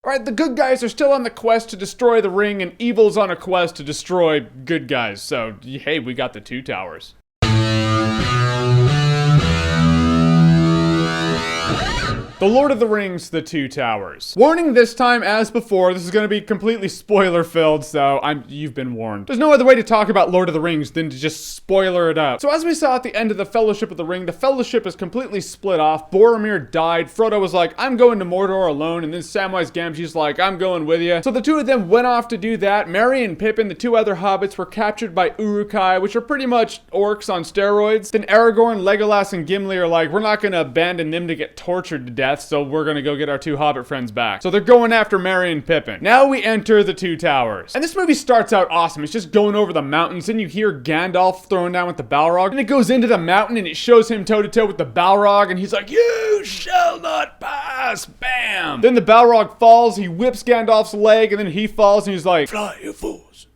Alright, the good guys are still on the quest to destroy the ring, and evil's on a quest to destroy good guys. So, hey, we got the two towers. The Lord of the Rings, The Two Towers. Warning this time, as before, this is going to be completely spoiler-filled, so you've been warned. There's no other way to talk about Lord of the Rings than to just spoiler it out. So as we saw at the end of the Fellowship of the Ring, the Fellowship is completely split off. Boromir died. Frodo was like, I'm going to Mordor alone, and then Samwise Gamgee's like, I'm going with you. So the two of them went off to do that. Merry and Pippin, the two other hobbits, were captured by Uruk-hai, which are pretty much orcs on steroids. Then Aragorn, Legolas, and Gimli are like, we're not going to abandon them to get tortured to death, so we're gonna go get our two hobbit friends back. So they're going after Merry and Pippin. Now we enter the Two Towers. And this movie starts out awesome. It's just going over the mountains, then you hear Gandalf throwing down with the Balrog, and it goes into the mountain and it shows him toe-to-toe with the Balrog, and he's like, you shall not pass! Bam! Then the Balrog falls, he whips Gandalf's leg, and then he falls, and he's like, fly, you fools.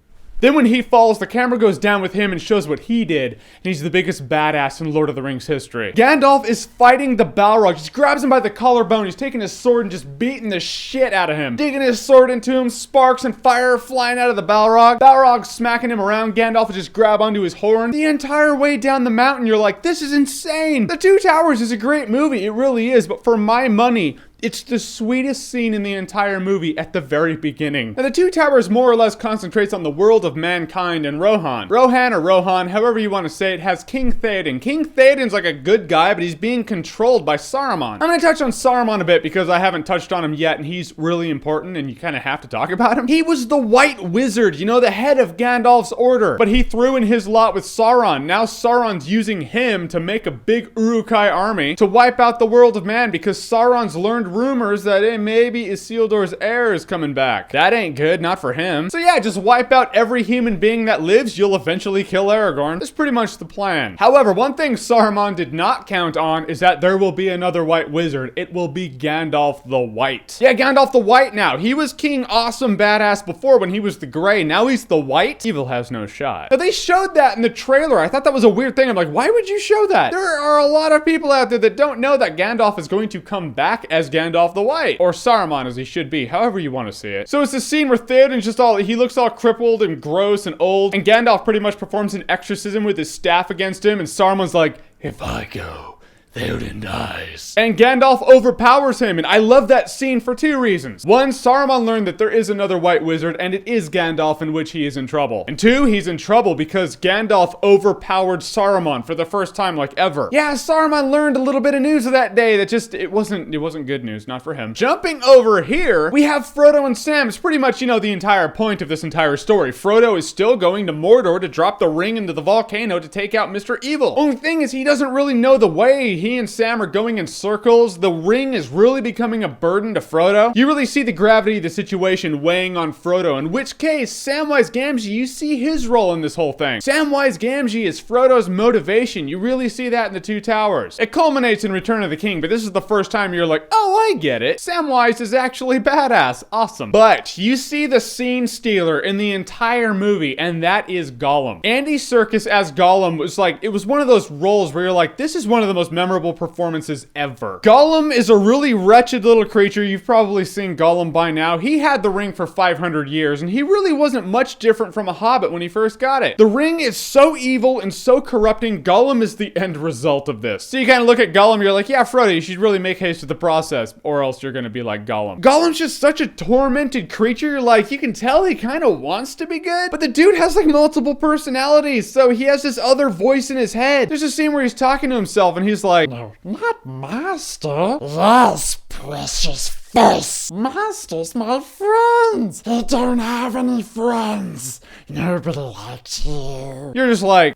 Then when he falls, the camera goes down with him and shows what he did, and he's the biggest badass in Lord of the Rings history. Gandalf is fighting the Balrog. He just grabs him by the collarbone. He's taking his sword and just beating the shit out of him. Digging his sword into him, sparks and fire flying out of the Balrog. Balrog smacking him around. Gandalf will just grab onto his horn. The entire way down the mountain, you're like, this is insane. The Two Towers is a great movie. It really is, but for my money, it's the sweetest scene in the entire movie at the very beginning. Now, the Two Towers more or less concentrates on the world of mankind and Rohan. Rohan or Rohan, however you want to say it, has King Theoden. King Theoden's like a good guy, but he's being controlled by Saruman. I'm gonna touch on Saruman a bit because I haven't touched on him yet, and he's really important, and you kind of have to talk about him. He was the White Wizard, you know, the head of Gandalf's order, but he threw in his lot with Sauron. Now Sauron's using him to make a big Uruk-hai army to wipe out the world of man because Sauron's learned rumors that maybe Isildur's heir is coming back. That ain't good, not for him. So yeah, just wipe out every human being that lives, you'll eventually kill Aragorn. That's pretty much the plan. However, one thing Saruman did not count on is that there will be another White Wizard. It will be Gandalf the White. Yeah, Gandalf the White now. He was King Awesome Badass before when he was the Gray. Now he's the White. Evil has no shot. But they showed that in the trailer. I thought that was a weird thing. I'm like, why would you show that? There are a lot of people out there that don't know that Gandalf is going to come back as Gandalf the White, or Saruman as he should be, however you want to see it. So it's the scene where Theoden's just he looks all crippled and gross and old, and Gandalf pretty much performs an exorcism with his staff against him, and Saruman's like, if I go, Theoden dies. And Gandalf overpowers him, and I love that scene for two reasons. One, Saruman learned that there is another White Wizard, and it is Gandalf, in which he is in trouble. And two, he's in trouble because Gandalf overpowered Saruman for the first time like ever. Yeah, Saruman learned a little bit of news of that day that just, it wasn't good news, not for him. Jumping over here, we have Frodo and Sam. It's pretty much, you know, the entire point of this entire story. Frodo is still going to Mordor to drop the ring into the volcano to take out Mr. Evil. Only thing is he doesn't really know the way. He and Sam are going in circles. The ring is really becoming a burden to Frodo. You really see the gravity of the situation weighing on Frodo, in which case, Samwise Gamgee, you see his role in this whole thing. Samwise Gamgee is Frodo's motivation. You really see that in the Two Towers. It culminates in Return of the King, but this is the first time you're like, oh, I get it. Samwise is actually badass. Awesome. But you see the scene stealer in the entire movie, and that is Gollum. Andy Serkis as Gollum was like, it was one of those roles where you're like, this is one of the most memorable performances ever. Gollum is a really wretched little creature. You've probably seen Gollum by now. He had the ring for 500 years, and he really wasn't much different from a hobbit when he first got it. The ring is so evil and so corrupting. Gollum is the end result of this. So you kind of look at Gollum, you're like, yeah, Frodo, you should really make haste with the process, or else you're gonna be like Gollum. Gollum's just such a tormented creature. You're like, you can tell he kind of wants to be good, but the dude has like multiple personalities, so he has this other voice in his head. There's a scene where he's talking to himself, and he's like, no, not master. Yes, precious face. Master's my friend. He don't have any friends. Nobody likes you. You're just like,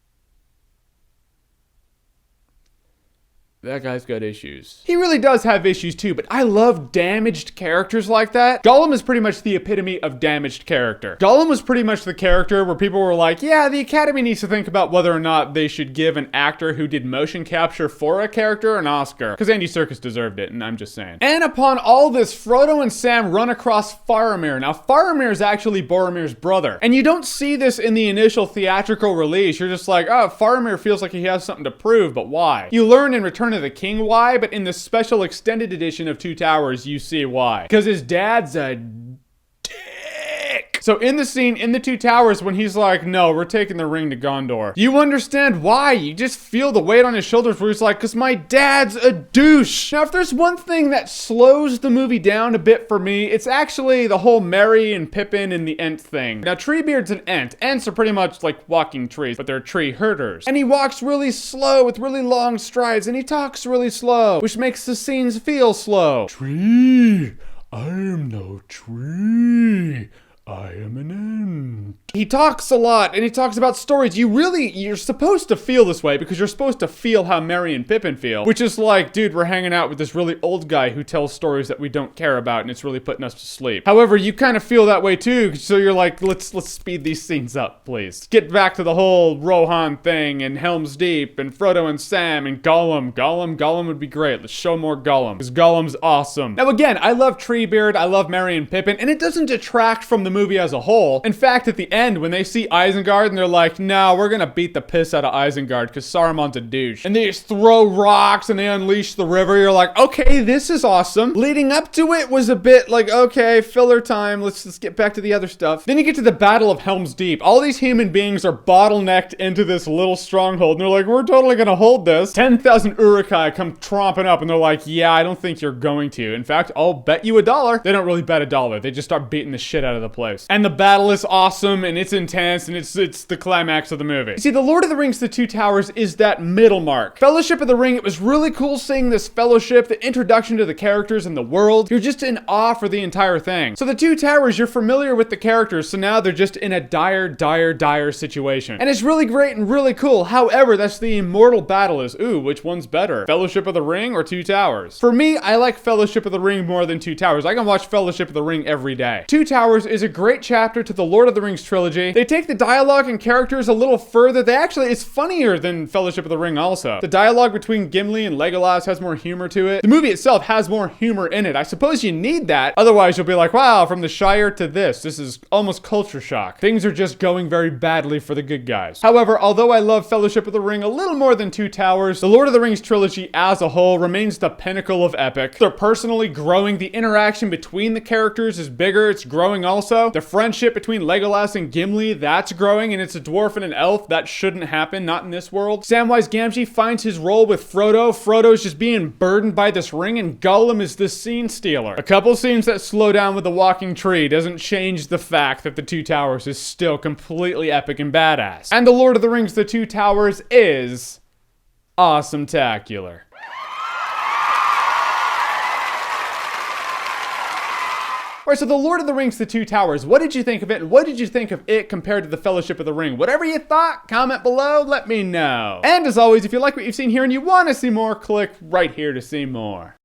that guy's got issues. He really does have issues too, but I love damaged characters like that. Gollum is pretty much the epitome of damaged character. Gollum was pretty much the character where people were like, yeah, the Academy needs to think about whether or not they should give an actor who did motion capture for a character an Oscar, because Andy Serkis deserved it, and I'm just saying. And upon all this, Frodo and Sam run across Faramir. Now, Faramir is actually Boromir's brother, and you don't see this in the initial theatrical release. You're just like, oh, Faramir feels like he has something to prove, but why? You learn in Return of of the King why, but in the special extended edition of Two Towers, you see why. Because his dad's a dick. So in the scene in the Two Towers when he's like, no, we're taking the ring to Gondor, you understand why. You just feel the weight on his shoulders where he's like, because my dad's a douche. Now, if there's one thing that slows the movie down a bit for me, it's actually the whole Merry and Pippin and the Ent thing. Now, Treebeard's an Ent. Ents are pretty much like walking trees, but they're tree herders. And he walks really slow with really long strides, and he talks really slow, which makes the scenes feel slow. Tree, I am no tree. I am an Ent. He talks a lot, and he talks about stories. You're supposed to feel this way because you're supposed to feel how Merry and Pippin feel, which is like, dude, we're hanging out with this really old guy who tells stories that we don't care about, and it's really putting us to sleep. However, you kind of feel that way too, so you're like, let's speed these scenes up, please. Get back to the whole Rohan thing, and Helm's Deep, and Frodo and Sam, and Gollum. Gollum would be great. Let's show more Gollum, because Gollum's awesome. Now again, I love Treebeard, I love Merry and Pippin, and it doesn't detract from the movie as a whole. In fact, at the end, when they see Isengard and they're like, no, we're gonna beat the piss out of Isengard because Saruman's a douche. And they just throw rocks and they unleash the river. You're like, okay, this is awesome. Leading up to it was a bit like, okay, filler time. Let's get back to the other stuff. Then you get to the Battle of Helm's Deep. All these human beings are bottlenecked into this little stronghold. And they're like, we're totally gonna hold this. 10,000 Uruk-hai come tromping up and they're like, yeah, I don't think you're going to. In fact, I'll bet you $1. They don't really bet $1. They just start beating the shit out of the place. And the battle is awesome and it's intense and it's the climax of the movie. You see, The Lord of the Rings The Two Towers is that middle mark. Fellowship of the Ring, it was really cool seeing this fellowship, the introduction to the characters and the world. You're just in awe for the entire thing. So The Two Towers, you're familiar with the characters, so now they're just in a dire situation. And it's really great and really cool. However, that's the immortal battle is, ooh, which one's better? Fellowship of the Ring or Two Towers? For me, I like Fellowship of the Ring more than Two Towers. I can watch Fellowship of the Ring every day. Two Towers is a great chapter to the Lord of the Rings trilogy. They take the dialogue and characters a little further. It's funnier than Fellowship of the Ring also. The dialogue between Gimli and Legolas has more humor to it. The movie itself has more humor in it. I suppose you need that. Otherwise, you'll be like, wow, from the Shire to this is almost culture shock. Things are just going very badly for the good guys. However, although I love Fellowship of the Ring a little more than Two Towers, the Lord of the Rings trilogy as a whole remains the pinnacle of epic. They're personally growing. The interaction between the characters is bigger. It's growing also. The friendship between Legolas and Gimli, that's growing, and it's a dwarf and an elf. That shouldn't happen, not in this world. Samwise Gamgee finds his role with Frodo. Frodo's just being burdened by this ring, and Gollum is the scene stealer. A couple scenes that slow down with the walking tree doesn't change the fact that The Two Towers is still completely epic and badass. And The Lord of the Rings The Two Towers is Awesometacular. Alright, so The Lord of the Rings The Two Towers, what did you think of it? And what did you think of it compared to The Fellowship of the Ring? Whatever you thought, comment below, let me know. And as always, if you like what you've seen here and you want to see more, click right here to see more.